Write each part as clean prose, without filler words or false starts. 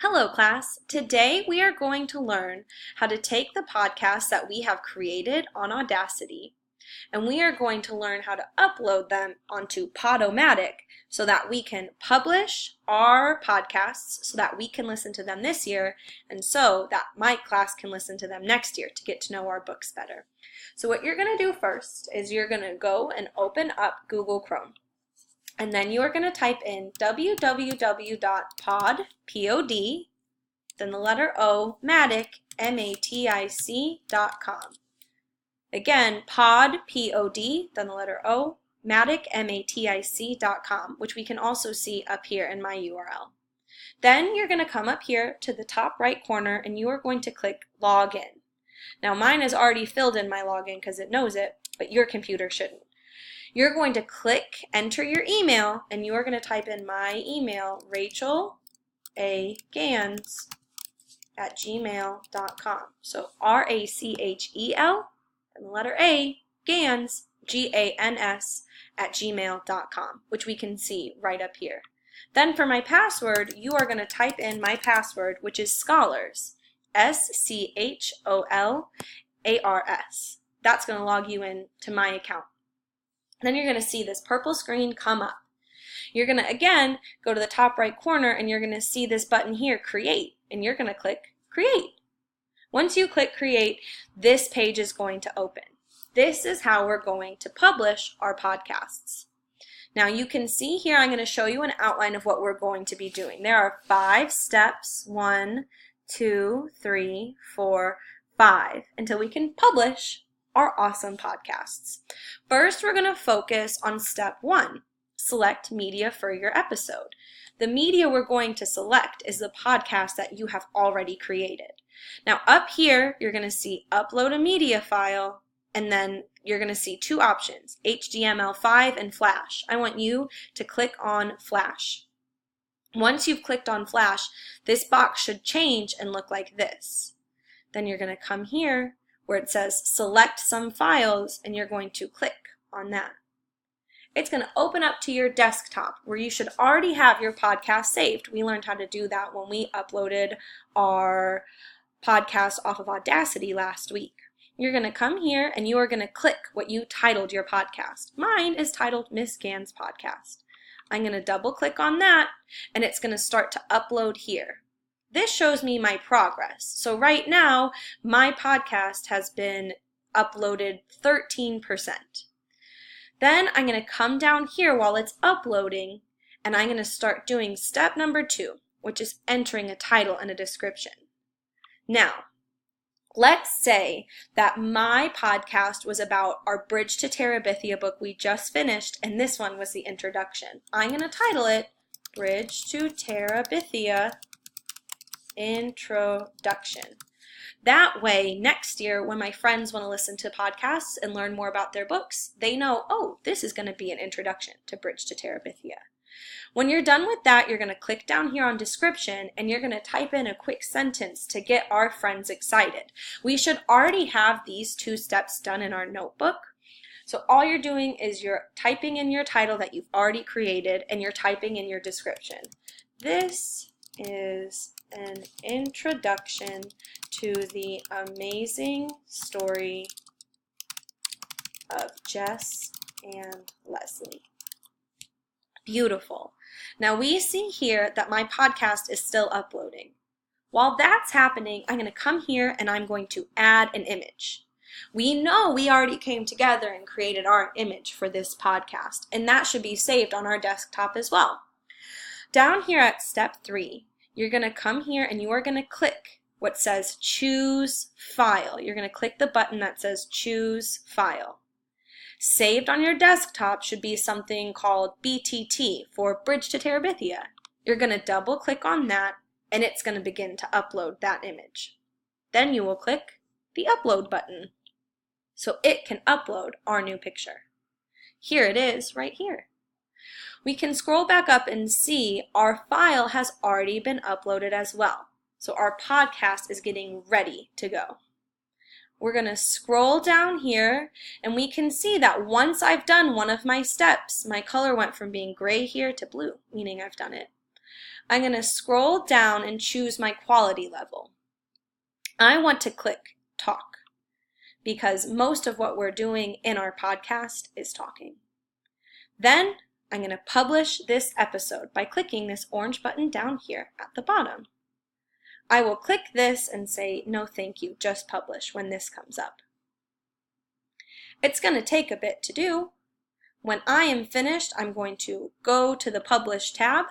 Hello class, today we are going to learn how to take the podcasts that we have created on Audacity and we are going to learn how to upload them onto Podomatic so that we can publish our podcasts so that we can listen to them this year and so that my class can listen to them next year to get to know our books better. So what you're going to do first is you're going to go and open up Google Chrome. And then you are going to type in www.pod, P-O-D, then the letter O, matic, M-A-T-I-C.com. Again, pod, P-O-D, then the letter O, matic, M-A-T-I-C.com, which we can also see up here in my URL. Then you're going to come up here to the top right corner and you are going to click Login. Now mine is already filled in my login because it knows it, but your computer shouldn't. You're going to click enter your email and you are going to type in my email, rachel.a.gans@gmail.com. So R-A-C-H-E-L and the letter A, Gans, G-A-N-S @gmail.com, which we can see right up here. Then for my password, you are going to type in my password, which is Scholars, S-C-H-O-L-A-R-S. That's going to log you in to my account. Then you're going to see this purple screen come up. You're going to again go to the top right corner and you're going to see this button here, Create, and you're going to click Create. Once you click Create, this page is going to open. This is how we're going to publish our podcasts. Now you can see here I'm going to show you an outline of what we're going to be doing. There are 5 steps, 1, 2, 3, 4, 5, until we can publish our awesome podcasts. First, we're going to focus on step 1, select media for your episode. The media we're going to select is the podcast that you have already created. Now up here, you're going to see upload a media file, and then you're going to see 2 options, HTML5 and Flash. I want you to click on Flash. Once you've clicked on Flash, this box should change and look like this. Then you're going to come here where it says select some files and you're going to click on that. It's going to open up to your desktop where you should already have your podcast saved. We learned how to do that when we uploaded our podcast off of Audacity last week. You're going to come here and you are going to click what you titled your podcast. Mine is titled Miss Gans Podcast. I'm going to double click on that and it's going to start to upload here. This shows me my progress. So right now, my podcast has been uploaded 13%. Then I'm going to come down here while it's uploading, and I'm going to start doing step number 2, which is entering a title and a description. Now, let's say that my podcast was about our Bridge to Terabithia book we just finished, and this one was the introduction. I'm going to title it Bridge to Terabithia Introduction. That way, next year, when my friends want to listen to podcasts and learn more about their books, they know, oh, this is going to be an introduction to Bridge to Terabithia. When you're done with that, you're going to click down here on description and you're going to type in a quick sentence to get our friends excited. We should already have these 2 steps done in our notebook. So all you're doing is you're typing in your title that you've already created and you're typing in your description. This is an introduction to the amazing story of Jess and Leslie. Beautiful. Now we see here that my podcast is still uploading. While that's happening, I'm going to come here and I'm going to add an image. We know we already came together and created our image for this podcast, and that should be saved on our desktop as well. Down here at step 3, you're going to come here and you are going to click what says Choose File. You're going to click the button that says Choose File. Saved on your desktop should be something called BTT for Bridge to Terabithia. You're going to double click on that and it's going to begin to upload that image. Then you will click the Upload button so it can upload our new picture. Here it is right here. We can scroll back up and see our file has already been uploaded as well. So our podcast is getting ready to go. We're going to scroll down here and we can see that once I've done one of my steps, my color went from being gray here to blue, meaning I've done it. I'm going to scroll down and choose my quality level. I want to click talk because most of what we're doing in our podcast is talking. Then I'm going to publish this episode by clicking this orange button down here at the bottom. I will click this and say, no thank you, just publish when this comes up. It's going to take a bit to do. When I am finished, I'm going to go to the Publish tab,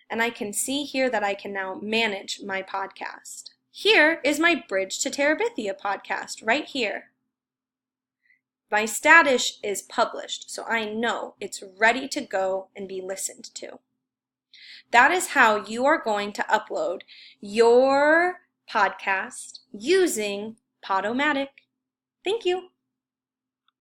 and I can see here that I can now manage my podcast. Here is my Bridge to Terabithia podcast right here. My status is published, so I know it's ready to go and be listened to. That is how you are going to upload your podcast using Podomatic. Thank you.